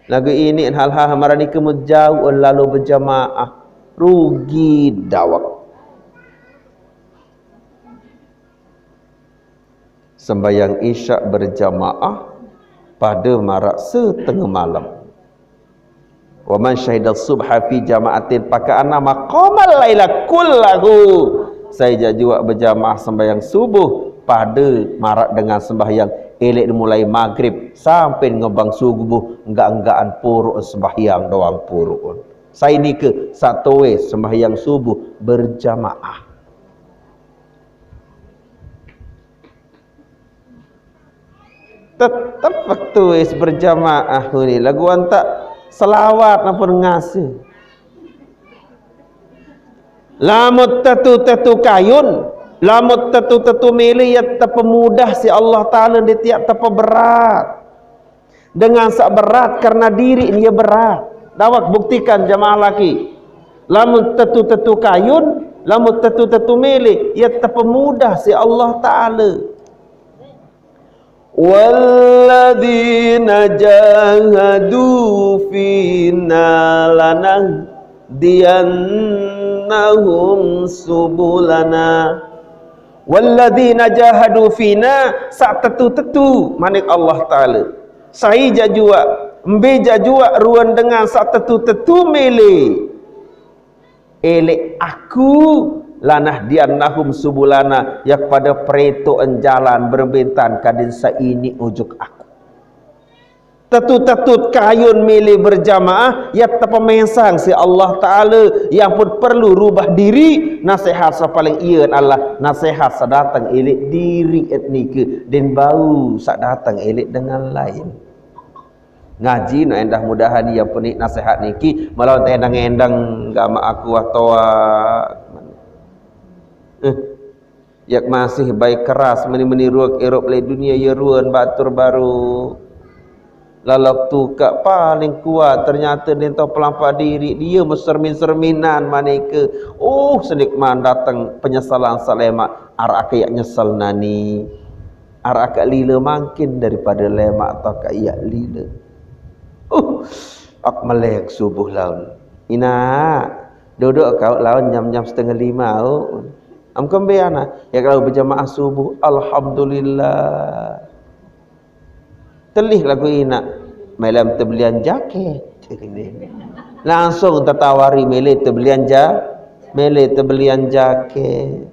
Lagu ini hal-hal marani kemujau lalu berjamaah rugi dawak. Sembahyang isyak berjamaah pada marak setengah malam. Wa man syahida subha fi jama'atin paka'anna maqamal laila kullahu. Saya juga berjamaah sembahyang subuh pada marak dengan sembahyang elek mulai maghrib sampai ngebang subuh enggak-enggaan puruk sembahyang doang puruk. Saya ni ke satu sembahyang subuh berjamaah. Tetap waktu berjamaah ni lagu antak selawat apa ngasih. Lamut tatu kayun, lamut tatu milih ya tapa mudah si Allah Ta'ala dia tiap tapa berat. Dengan sak berat karena diri dia berat. Dawak buktikan jamaah laki. Lamut tatu kayun, lamut tatu milih ya tapa mudah si Allah Ta'ala. Walladzina jahadu fina lanahdiyannahum subulana. Walladzina jahadu fina sak tetu manik Allah Ta'ala. Saya jajua mbe jajua ruan dengan sak tetu mele elek aku lanah diannahum subulana yak pada peretoan jalan berbentan kadin sa ini ujuk aku. Tetut kayun milih berjamaah ya terpemensang si Allah Ta'ala yang pun perlu rubah diri. Nasihat sa paling iya Allah nasihat sa datang elek diri etnike dan bau sa datang elek dengan lain. Ngaji no endah mudahan yang penik nasihat niki malah endang-endang gama aku atau yak masih baik keras meniruak Erop le dunia ya ruan batur baru lalak tu kak paling kuat ternyata dia tahu pelampak diri dia mesermin-serminan manike senikman datang penyesalan salemak arak kayak nyesal nani arak kak lila makin daripada lemak atau kayak lila ak melek subuh laun ina duduk kau laun jam-jam 4:30 am kembeana ya kalau berjamaah subuh alhamdulillah telih lagu ina malam terbelian jaket langsung tertawari mele terbelian jaket.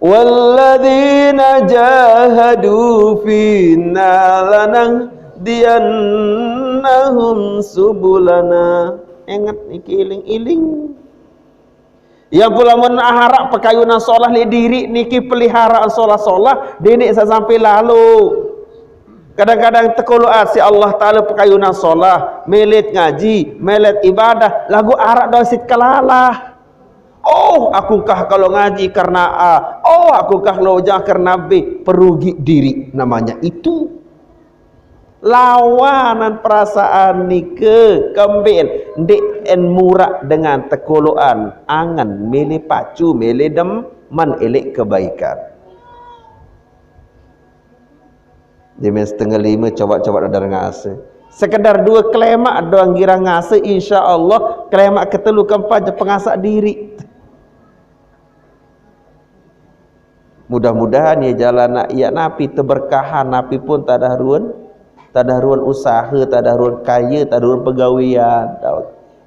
Walladzina jahadu fina lanahdiyannahum subulana. Ingat niki iling-iling. Yang pula mun harap pekayunan solah li diri niki peliharaan solah-solah denik sampai lalu. Kadang-kadang tekuluat si Allah Ta'ala pekayunan solah, melit ngaji, melit ibadah, lagu arak dosit kalalah. Akukah kalau ngaji karena A, akukah lojah karena B, perugi diri namanya itu. Lawanan perasaan ni ke kembin ndek en murak dengan tekuluan angan milih pacu milih deman elek kebaikan. Jam 4:30 coba-coba ada ngase. Sekedar 2 kelemak doang gira ngase insya-Allah kelemak ketelu keempat je pengasak diri. Mudah-mudahan ya jalan ya napi teberkahan napi pun tadaruan usaha tadaruan kaya tadaruan pegawaian.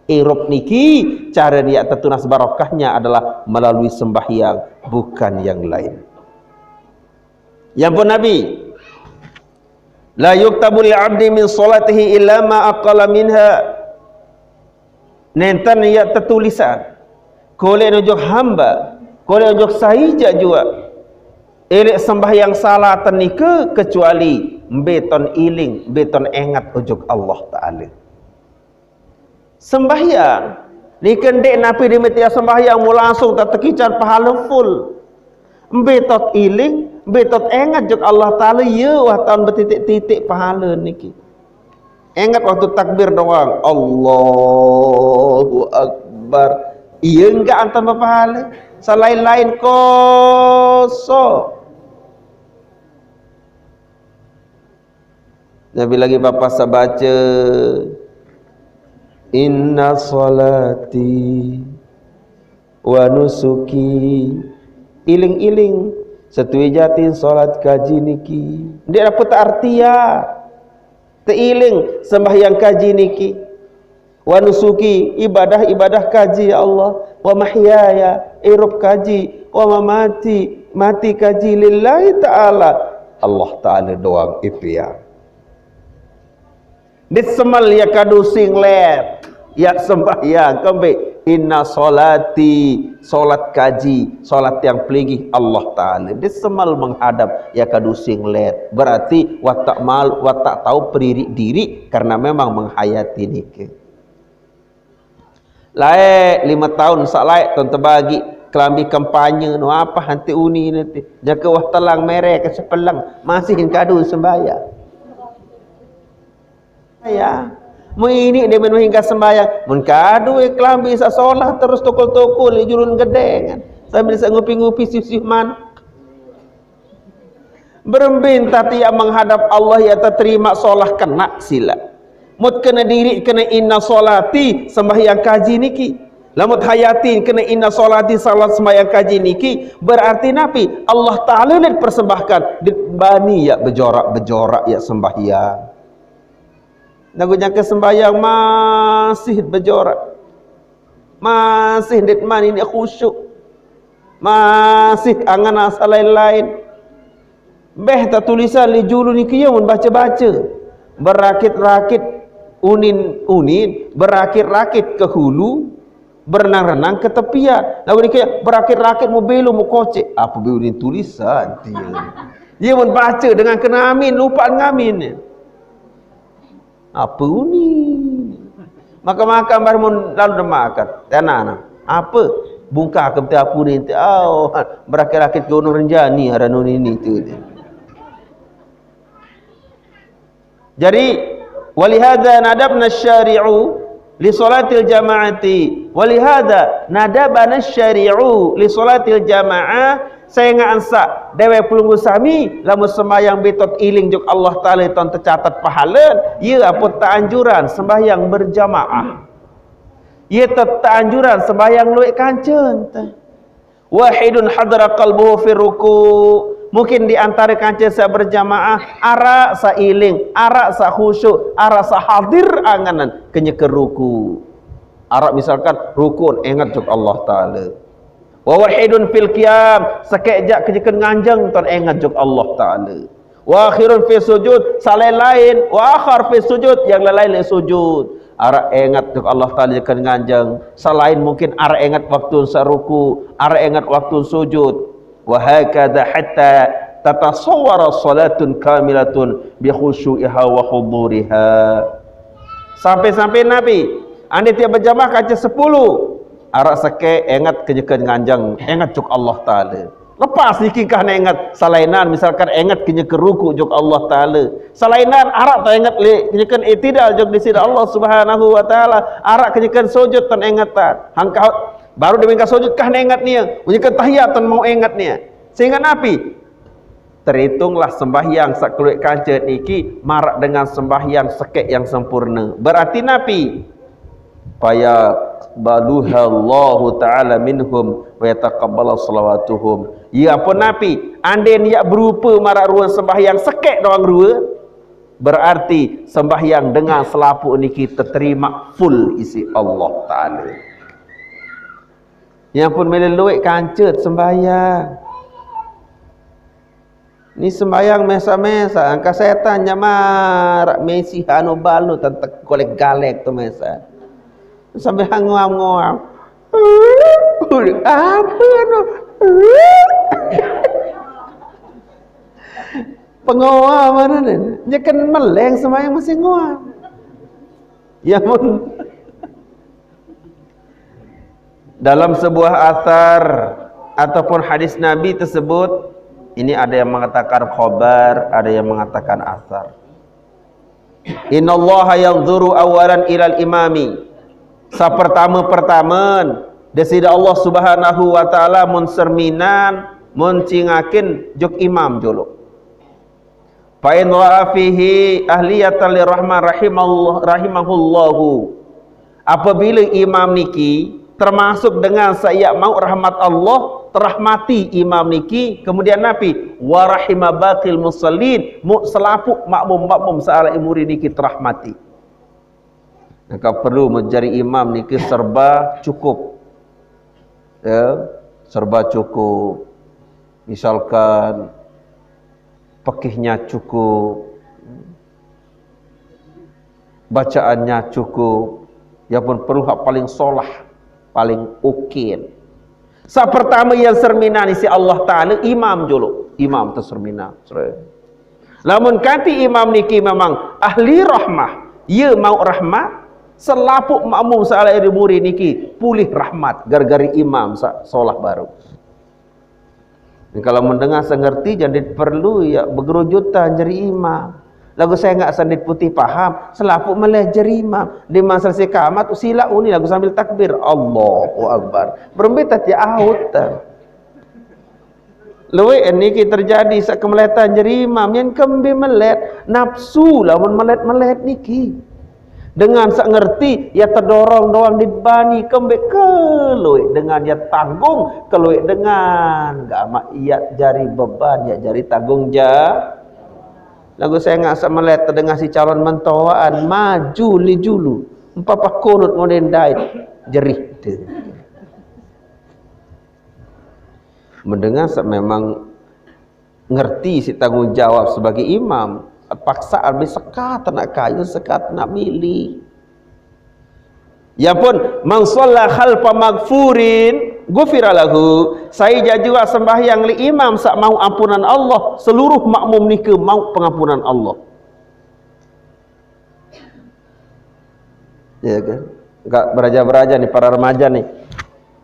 Erop niki cara dia tertunas barokahnya adalah melalui sembahyang bukan yang lain. Yang pun Nabi la yuktabu li 'abdi min salatihi illa ma aqalla minha. Nentan ya tertulisan koleh nujuk hamba koleh nujuk sahija jua elek sembahyang salat nika kecuali beton iling beton engat ujuk Allah Ta'ala. Sembahyang nika ndek napi dimetia sembahyang mu langsung tak tekican pahala full. Betot iling betot engat juk Allah Ta'ala ya watan bertitik-titik pahala niki. Engat waktu takbir doang Allahu Akbar iya enggak antar pahala selain-lain kosong. Nabi lagi bapa sabaca inna salati wa nusuki, iling-iling setui jatin solat kaji niki. Dia dapat artia teiling sembahyang kaji niki, wa nusuki ibadah kaji ya Allah, wa mahyaya irup kaji, wa mamati mati kaji lillahi ta'ala, Allah ta'ala doang ipiya. Disemal ya kadu singlet ya sembahyang kembe inna solati, solat kaji, solat yang pelingih Allah Ta'ala. Disemal menghadap ya kadu singlet, berarti watak mal, watak tahu peririk diri karena memang menghayati nikah. Laik 5 tahun salai tuan terbagi kelambi kampanye no apa hanti uni nanti jaka wah telang merek ke sepelang masih kadu sembahyang. Ya, mu ini dia menu hingga sembahyang, mun kadu kelambi sak solah terus tokol-tokol jurun gede kan. Sambil sak ngupi-ngupi sisih manuk. Berembin tati yang menghadap Allah ya terima solah kena sila. Mut kena diri kena inna solati sembahyang kaji niki. Lamut hayatin kena inna solati salat sembahyang kaji niki, berarti nabi Allah Ta'ala lihat persembahkan bani ya bejorak ya sembahyang. Nagunya kesembahyang masih berjorak, masih ditman ini khusyuk, masih angan asal lain-lain. Beh tak tulisan li julu ni kiyamun baca-baca, berakit-rakit unin, berakit-rakit ke hulu, berenang-renang ke tepian. Lalu ni kayak berakit-rakit mu belu mu kocek. Apa belu ni tulisan dia mun baca dengan kena amin, lupa ngamin. Apa ni? Makan-makan baru mun lalu dah makan. Tanah apa? Bungkah ke peti apu ni. Oh, berakit-rakit ke Gunung Renjani haranun ini tu. Jadi walihada nadabna syari'u li salatil jama'ati, walihada nadabana syari'u li salatil jama'ah. Saya ngansa dewe pelunggu sami lamun sembahyang betot iling juk Allah Ta'ala ton tercatat pahala. Ia apa anjuran sembahyang berjamaah, ia tak anjuran sembahyang luik kancen. Wahidun hadra qalbuhu fi ruku, mungkin di antara kancen saya berjamaah arak sa iling, arak sa khusyuk, arak sa hadir anganan kenya ke ruku. Arak misalkan rukun ingat juk Allah Ta'ala. Wa wahidun fil qiyam, sekejap kejekan nganjang tuan ingat juk Allah Ta'ala. Wa akhirun fi sujud, salai lain, wa akhar fi sujud, yang lain sujud. Arak ingat juk Allah Ta'ala jekan nganjang, selain mungkin arak ingat waktu saruku, arak ingat waktu sujud. Wa hakadha hatta tatasawwara salatun kamilatun bi khusyu'iha wa huduriha. Sampai-sampai Nabi anda tiap berjamaah kaca 10 arak seke ingat kejekan nganjang, ingat juk Allah Ta'ala. Lepas nikah ingat salainan, misalkan ingat kenya keruku juk Allah Ta'ala. Salainan arak tak ingat kenyakan itidal juk di sini Allah Subhanahu wa Ta'ala. Arak kenyakan sujud tan ingatan. Hangkau baru dia sujud kah ingat nia. Kenyakan tahiyat tan mau ingat nia. Sehingga Nabi terhitunglah sembahyang sak keluik kancet iki marak dengan sembahyang sekek yang sempurna. Berarti Nabi paya baluha Allah Ta'ala minhum wa yataqabbala salawatuhum. Ya apa Nabi anden ya berupa marak ruang sembahyang sekek doang rua, berarti sembahyang dengan selapuk niki terterima full isi Allah Ta'ala. Yang pun meleluik kancet sembahyang ni sembahyang mesa-mesa angka setan nyamar mesi anu balu tentek kolek galek tu mesa sambil ngam-ngam apa no pengoa mana ni nyekan meleng sembahyang masih ngoam ya mun. Dalam sebuah athar ataupun hadis Nabi tersebut, ini ada yang mengatakan khabar, ada yang mengatakan athar. Innallaha yanzuru awalan ilal imami. Sa pertama desida Allah Subhanahu wa Ta'ala mun serminan mun cingakin juk imam jolo. fa in ra'a fihi ahliyatan lirrahman rahimahullahu. Apabila imam niki termasuk dengan saya mau rahmat Allah, terahmati imam niki, kemudian Nabi wa rahima baqil musallin, selapuk makmum saala imuri niki terahmati. Maka perlu menjadi imam niki serba cukup, ya, serba cukup. Misalkan fikihnya cukup, bacaannya cukup, yang pun perlu hak paling solah, paling ukir. Sa pertama yang sermina ni si Allah Ta'ala imam jolo, imam tu sermina. Lamun kanti imam niki memang ahli rahmah, ia mau rahmat, selapuk makmum saala iri murid niki pulih rahmat gara-gara imam solah baru. Dan kalau mendengar sengerti jadi perlu ya bergerujutan jadi imam. Lagu saya enggak sandit putih paham, selapuk meleh jadi imam. Di masa selesai kamat usila uni lagu sambil takbir Allahu Akbar. Berembet ti out. Lewe niki terjadi sak kemeletan jadi imam yang kembe melet nafsu lamun melet niki. Dengan sak ngerti ya terdorong doang dibani kembe keluik dengan ya tanggung keluik dengan enggak mak iya jari beban ya jari tanggung jawab. Lagu saya enggak sak melet terdengar si calon mentawaan maju li julu empapah kunut ngoden dait jerih tu. Mendengar sak memang ngerti si tanggung jawab sebagai imam. Paksaan sekat nak kayu sekat nak milih. Ya pun man shalla khalfa maghfurin ghufira lahu. Saya juga sembahyang li imam sak mau ampunan Allah, seluruh makmum ni ke mau pengampunan Allah. Ya kan? Enggak beraja-beraja nih para remaja nih.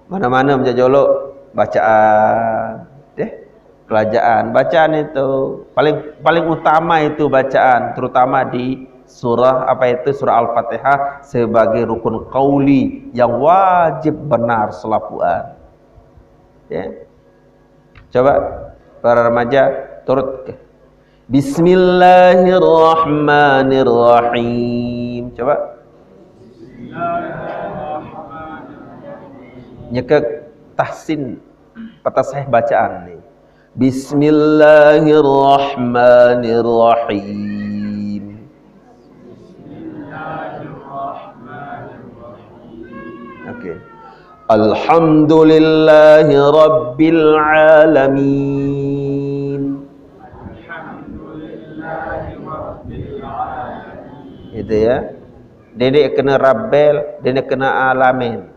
Mana-mana menjajolo bacaan bacaan itu paling utama itu bacaan, terutama di surah surah Al-Fatihah sebagai rukun qauli yang wajib benar selapuan. Ya. Coba para remaja turut. Bismillahirrahmanirrahim. Coba. Bismillahirrahmanirrahim. Nyekek tahsin patah sahih bacaan nih. Bismillahirrahmanirrahim. Okey. Alhamdulillahi rabbil alamin. Alhamdulillahi rabbil alamin. Itu ya. Dedek kena rabbel, dedek kena alamin.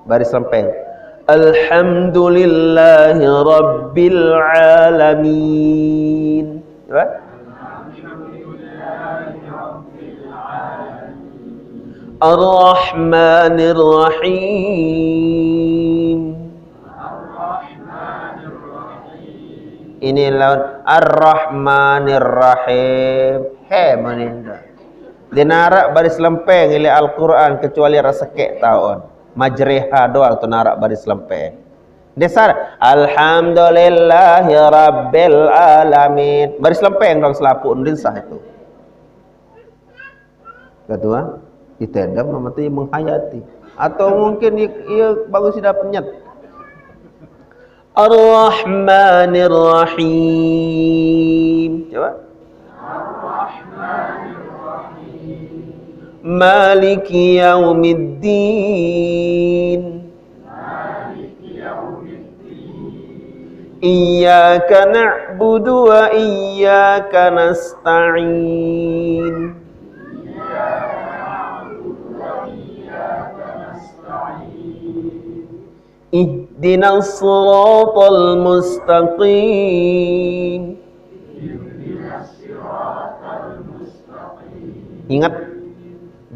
Baris lempeng. Alhamdulillahi rabbil alamin. Apa? Alhamdulillahi rabbil alamin. Ar-Rahmanir Rahim. Ar-Rahmanir Rahim. Ini lawan Ar-Rahmanir Rahim. Meninda. Dinarak baris lempeng oleh Al-Quran kecuali rasa kek tahun. Majreha doang tu narak baris lempeng. Desar alhamdulillahi rabbil alamin. Baris lempeng dong selaput undin sah itu. Kedua, ditendam mati menghayati atau mungkin ia bagus sudah penyet. Ar-Rahmanir Rahim. Coba. Ar-Rahmanir Maliki yaumiddin. Iyyaka na'budu wa iyyaka nasta'in. Ihdinas siratal mustaqim. Ingat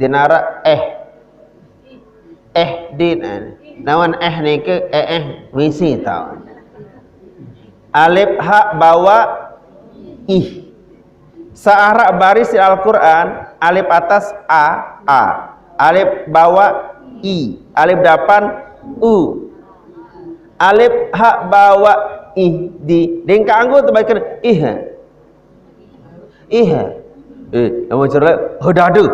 dinara din nawan ni ke misi tau. Alif ha bawa ih. Searah baris di Al-Quran alif atas a. Alif bawah i. Alif depan u. Alif ha bawa ih di. Dengka anggo tu baik ih. Yang cerita dada.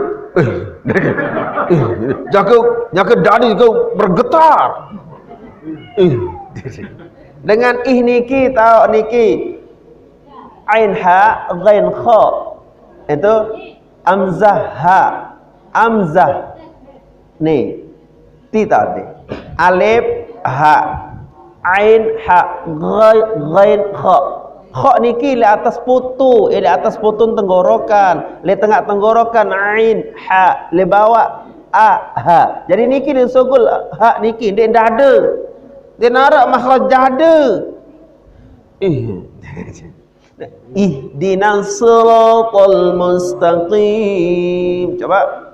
Jaga dada kau bergetar. Dengan niki tahu niki ain ha ghain kha itu amzah ha amzah ni ti tadi alif ha ain ha ghain kha kha niki di atas putu di atas putun tenggorokan di tengah tenggorokan ain ha di bawah a ha jadi niki disugul ha niki di dada dia narak makhraj dada ihdinas siratal mustaqim. Coba.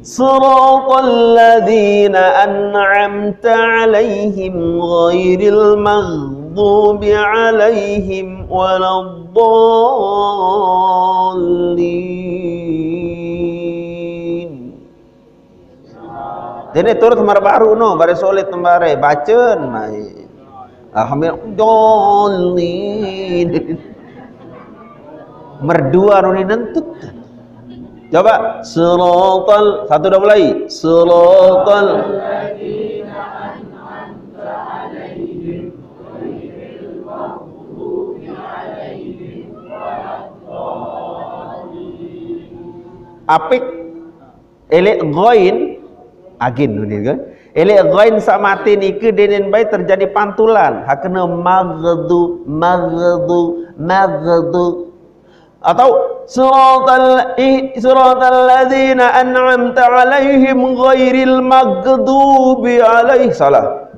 Siratal ladzina an'amta 'alaihim ghairil maghdubi 'alaihim waladdallin. Jadi turut tembar baru no, bare solid tembare bacen mai. Alhamdulillah. Merdua nu nentut. Coba siratal satu dah mulai. Siratal ladzina an'amta 'alaihim ghairil maghdubi 'alaihim waladdallin. Apik elek ghain agin ni kan elek ghain sak mati ni ke denen baik terjadi pantulan hak kena maghdu atau siratal ladzina an'amta 'alaihim ghairil maghdubi 'alaihim salah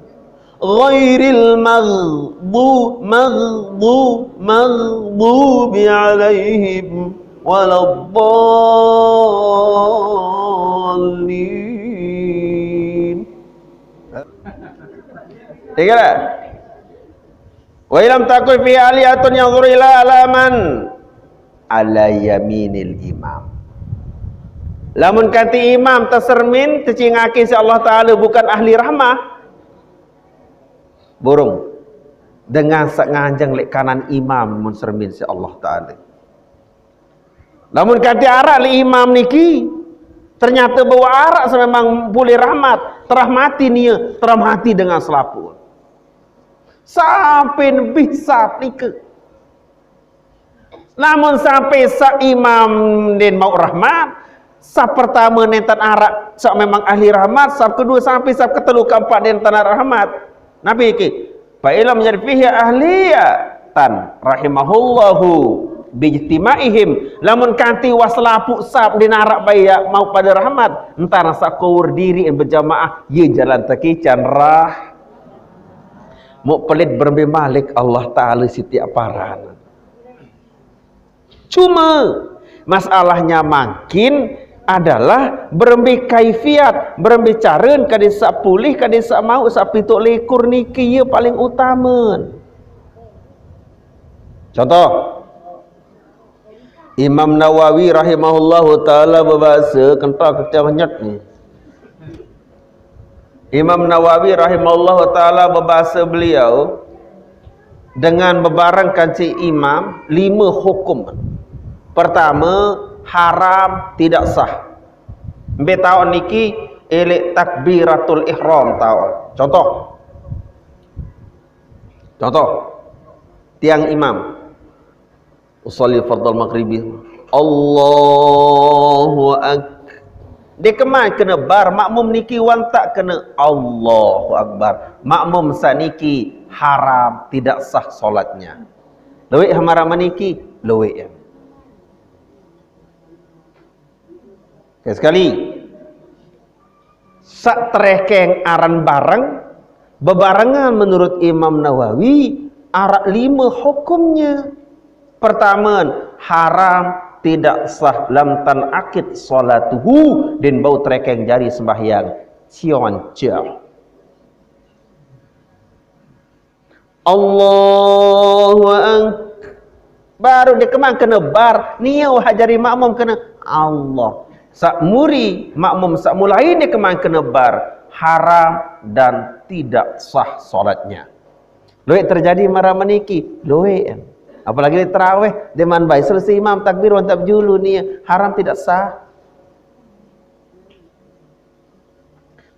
ghairil maghdubi 'alaihim waladdallin. Tiga lah. Wa ilam takul fi aliyatun yanzur ila alaman ala yaminil imam. Lamun kati imam tersermin tercingaki si Allah Ta'ala bukan ahli rahmah burung dengan sak nganjang lek kanan imam mun sermin si Allah Ta'ala. Lamun kati arak li imam niki ternyata bawa arak memang boleh rahmat terahmati nia terahmati dengan selaput sampai bisa nika. Namun sampai sa imam din mau rahmat, sa pertama nentan arak sa memang ahli rahmat, sa kedua sampai sa ketelu keempat nentan rahmat. Nabi iki fa ilam menjadi fihi ahliyatan rahimahullahu bijtimaihim lamun kanti waslapu sab dinarak bayak mau pada rahmat entar sa kawur diri berjamaah ye jalan takican rah mau pelit berbe malik Allah Ta'ala setiap paran. Cuma masalahnya makin adalah berembi kaifiat, berembi caren kadisa pulih, kadisa mau sapituk likur niki ye paling utama. Contoh Imam Nawawi rahimahullahu ta'ala berbahasa kental kecil ni. Imam Nawawi rahimahullahu ta'ala berbahasa beliau dengan berbarengkan si imam 5 hukum. Pertama, haram tidak sah. Ambil tahu niki elek takbiratul ihram tahu. Contoh tiang imam usolli fardal maghribi Allahu akbar. Dia kemai kena bar makmum niki wan tak kena Allahu akbar. Makmum saniki haram tidak sah solatnya. Lewek hamara maniki lewek ya. Okay, sekali sak terekeng aran bareng bebarengan menurut Imam Nawawi arak 5 hukumnya. Pertama, haram tidak sah lam tanaqid salatuhu din bau terekeng jari sembahyang cioncer. Allahu akbar baru dia kemang kena bar niau hajari makmum kena Allah. Sak muri makmum sak mulai dia kemang kena bar haram dan tidak sah solatnya. Luik terjadi marah meniki, luik. Apalagi terawih, deman baik selesai imam takbir wantab julu ni haram tidak sah.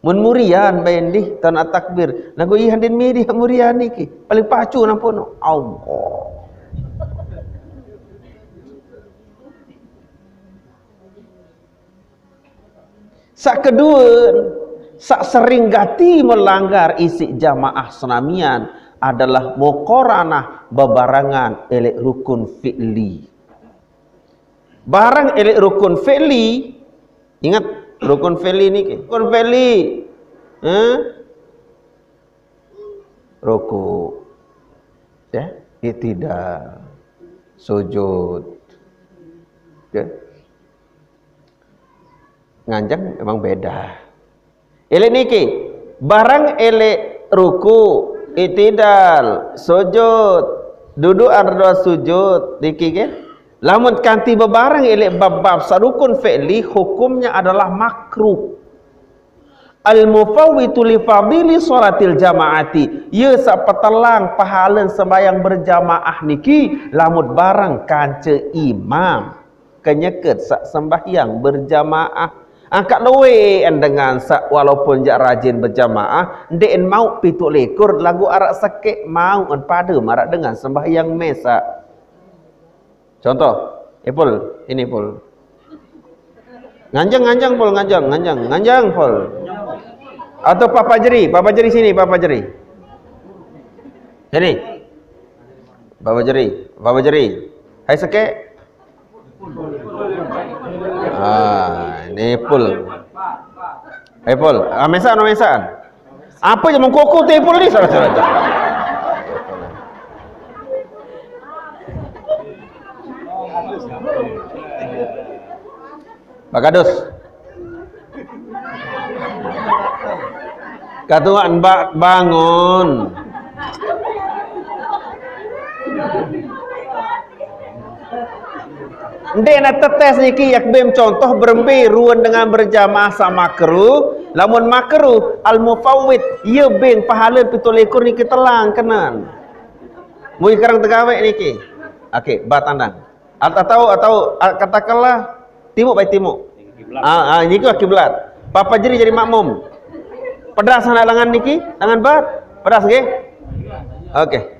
Mun murian bayan di tanah takbir, lagu ihan din miri murian niki paling pacu nampun Allah. Sak kedua, sak sering gati melanggar isi jamaah senamian adalah muqaranah bebarangan elek rukun fi'li. Barang elek rukun fi'li, ingat rukun fi'li ni ke? Rukun fi'li. Ruku. Ya, iktidal, sujud. Ya. Nganjang memang beda. Elek niki, barang elek ruku, iktidal, sujud, duduk ardo sujud niki kan. Lamun kanti bebarang elek bab-bab sarukun fi'li hukumnya adalah makruh. Al-mufawwitu li fadili salatil jamaati. Ye sak petelang pahala sembahyang berjamaah niki lamun barang kanca imam kenyeket sak sembahyang berjamaah. Angkat lewe dengan walaupun jak rajin berjamaah, ndek mau pituk lekur lagu arak sakit mau pada marak dengan sembahyang mesa. Contoh, Pol, ini Pol. Nganjang Pol, nganjang Pol. Atau Papa Jeri sini, Papa Jeri. Sini. Papa Jeri. Hai sakit. Ini Pol. Pol, mesaan. Apa je mengkoko tu Pol ni? Salah. Bakadus. Katuan bangun. Ndek nak tetes niki yak bem contoh berembe ruan dengan berjamaah sama makruh. Lamun makruh al mufawwid ye beng pahala 17 niki telang kenan. Mui karang tegawek niki. Okey, batandang. Atau katakanlah timuk baik timuk. Niki kiblat. Papa Jeri jadi makmum. Pedas anak langan niki, langan bat. Pedas nggih? Okey.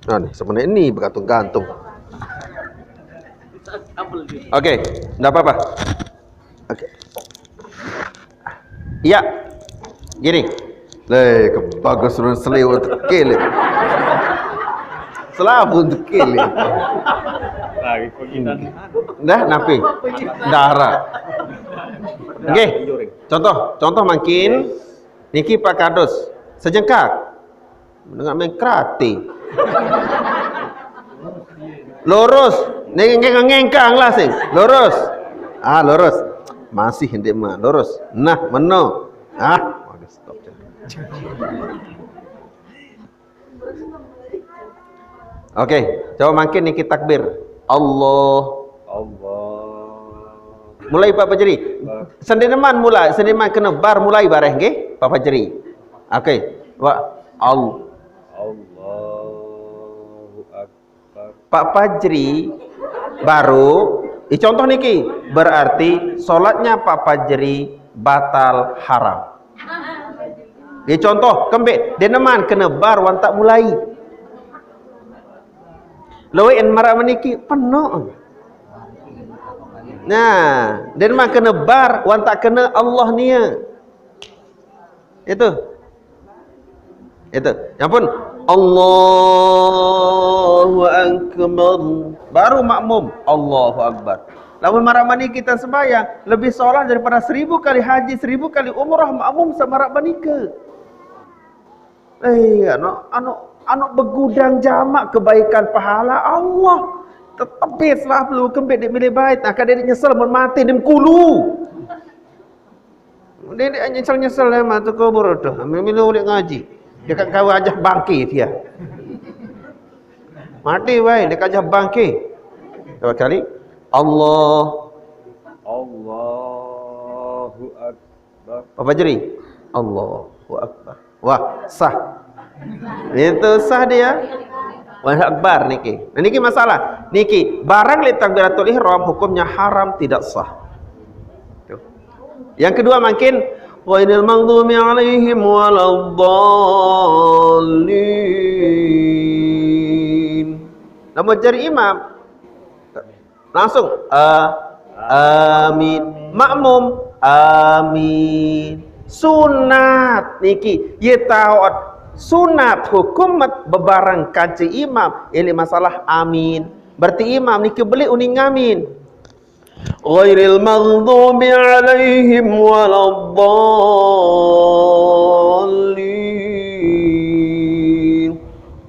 Nah nih, sebenarnya ini bergantung-gantung. Okey, enggak apa-apa. Okey. Iya. Gini. Kebagus turun selewa tekele. Selabu tekele. Lagi penginan. Dah napi. Darah. Okey. Contoh makin niki Pak Kadus sejengkak. Dengan main krati. Lurus, ngengkang lah sing. Lurus. Lurus. Masih hendak mah lurus. Nah, meno. Stop. Okey, coba makin niki takbir. Allah. Mulai Pak Jeri. Sendiman kena bar mulai bareh nggih, Pak Jeri. Okey. Allahu Akbar. Pak Fajri baru contoh niki berarti solatnya Pak Fajri batal haram. Contoh kembek deneman kena bar wan tak mulai. Lawan marak meniki penuh. Nah, deneman kena bar wan tak kena Allah nia. Itu. Yang pun Allahu Akbar baru makmum Allahu Akbar. Lamun maramani kita sembahyang lebih solat daripada 1000 kali haji, 1000 kali umrah makmum sama manika. Anak begudang jamak kebaikan pahala Allah. Tetapi setelah perlu kembali di milik bait, akan dia nyesal mun mati dan kulu. Dia nyesal mah tu kubur tu. Milu dia ngaji. Dia kat kau ajah bangki dia. Mati wei, dia ajah bangki. Berapa kali? Allahu Akbar. Apa jeri? Allahu Akbar. Wah, sah. Itu sah dia. Allahu Akbar niki. Nah, niki masalah. Niki barang li takbiratul ihram hukumnya haram, tidak sah. Tuh. Yang kedua mungkin ghairil maghdubi alaihim waladdallin. Namun jari imam langsung amin. Makmum amin. Sunat niki ye tahu sunat hukumat bebarang kaji imam ini masalah amin. Berarti imam niki beli uning amin. Ghairil maghdubi alaihim waladdallin.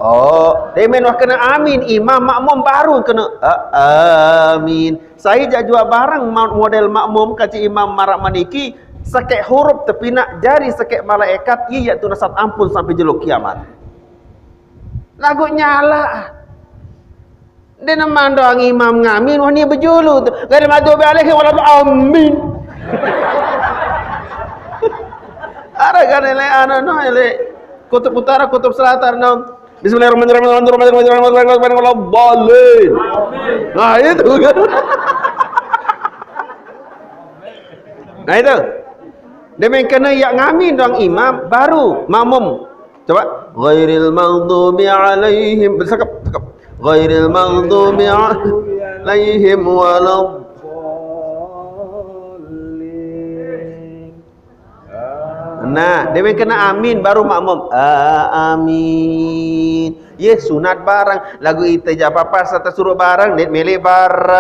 Oh, demen wah kena amin, imam makmum baru kena amin. Saya jak jual barang model makmum kaji imam marak maniki sekek huruf tapi nak jari sekek malaikat iya tu nasat ampun sampai jeluk kiamat. Lagu nyala. Dia nama doang imam ngamin wah ni berjulu tu. Ghairil maghdubi alaihim waladdallin. Ada kan ele no ele kutub utara kutub selatan no. Bismillahirrahmanirrahim. Nah itu kan. Nah itu. Demikian kena yang ngamin doang imam baru makmum. Coba ghairil maghdubi alaihim bercakap ghairil maghdubi alaihim waladdallin. Nah, demikian kena amin baru makmum. Amin. Ye sunat barang lagu itu je apa serta suruh barang net milih barang.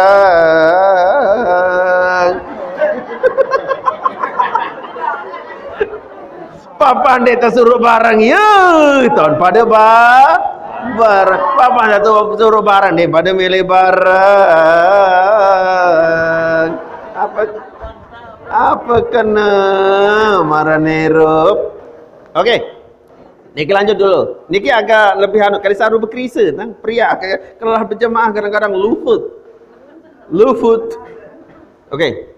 Papa ndek tersuruh barang ya tahun pada barang. Papa ndak suruh barang deh pada milih barang. Apa kena marah nerup. Okey. Niki lanjut dulu. Niki agak lebih anu kali saru berkerisa tang pria kelah berjemaah kadang-kadang lufut. Okey.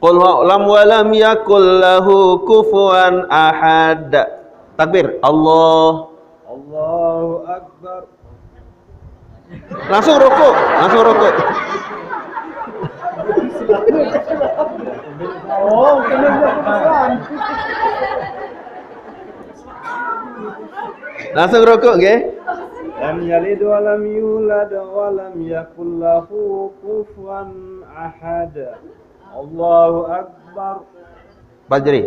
Qul lam wa lam yakul lahu kufuwan ahad. Takbir. Allahu Akbar. Langsung rukuk. Oh, kena berpesan. Langsung rukuk nggih. Lam yalid wa lam yulad wa lam yakul lahu kufuwan ahad. Allahu Akbar. Bajri.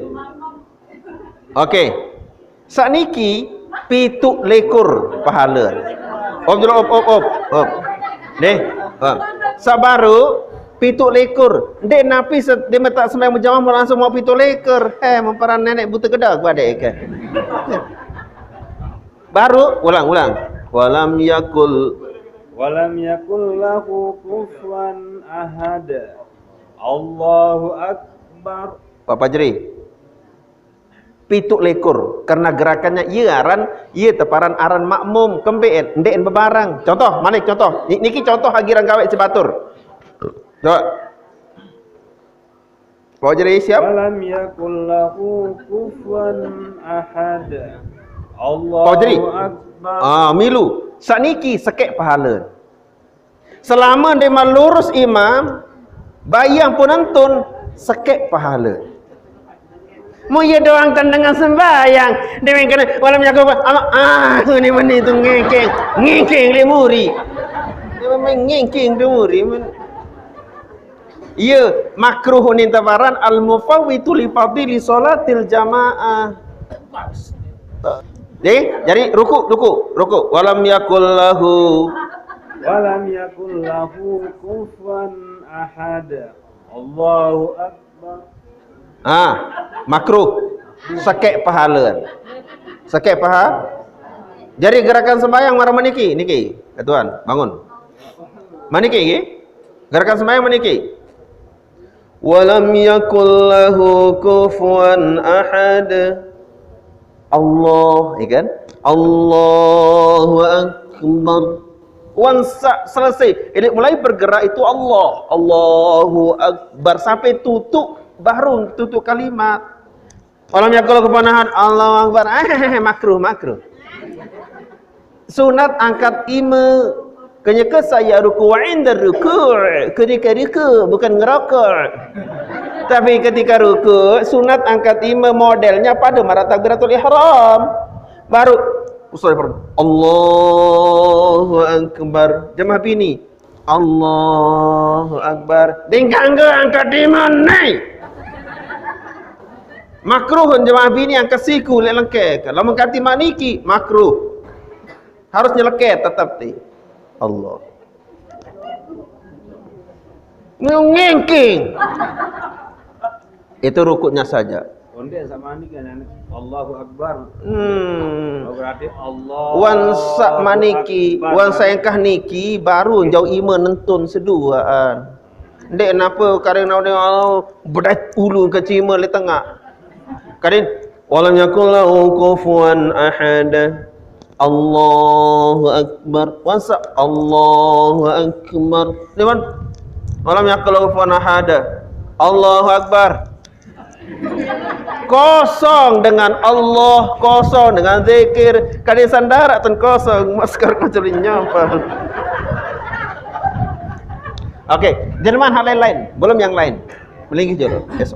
Okey. Sakniki pituk lekur pahala. Op. Deh. Sabaru pituk lekur. Dek napi dia tak sembahyang berjamaah langsung mau pituk lekur. Memparan nenek buta kedah kepada ke. Baru ulang. Walam yakul lahu kufuwan ahad. Allahu Akbar. Bapak Jeri pituk lekur karena gerakannya iya aran iya teparan aran makmum kempeet ndek bebarang. Contoh Malik contoh niki contoh agiran gawe cebatur. Coba Bapak Jeri siap. Walam yakul lahu kufuwan ahad. Allahu Akbar. Milu sakniki sekek pahala. Selama dia lurus imam bayang pun nonton sekek pahala. Mu ye doang dengan sembayang. Dia kena walam yakul ni meni tu ngengkeng le muri. Dia memang ngengkeng tu muri. Ya, makruh ni tabaran al mufawwitu li fadili salatil jamaah. Jadi ruku. Walam yakul lahu kufuwan ahad. Allahu Akbar. Makruh. Sekek pahala. Jadi gerakan sembahyang marah maniki. Niki. Tuan, bangun. Maniki nggih? Gerakan sembahyang maniki. Walam yakul lahu kufuwan ahad. Allah, ya kan? Allahu Akbar. Selesai. Jadi mulai bergerak itu Allahu Akbar sampai tutup baru tutup kalimat. Walam yakul kufuwan ahad. Allahu akbar. Makruh. Sunat angkat ima kenyaka saya ruku' inda ruku'. Ketika ruku' bukan ngerokok. Tapi ketika ruku' sunat angkat ima modelnya pada marah takbiratul ihram. Baru Allahu akbar. Jemaah bini. Allahu akbar. Dingkang ke angkat ima naik. Makruh jemaah bini angkat siku lelengke. Kalau mengkati maniki makruh. Harus nyeleket tetap di Allah. Ngengking. Itu rukuknya saja. Onde sama ni kan Allahu akbar. Berarti Allah. Wan sak maniki, wan saengkah niki baru jauh ima nentun seduaan. Ndek napa karena Allah bedat ulu ke cima le tengah. Kadin walam yakul lahu kufuwan ahad. Allahu akbar. Wasa Allahu akbar. Dewan. Walam yakul lahu kufuwan ahad. Allahu akbar. Kosong dengan Allah, kosong dengan zikir. Kadin sandara ten kosong, masker macam nyapa. Okey, jangan hal lain. Belum yang lain. Melingkih je. Yes.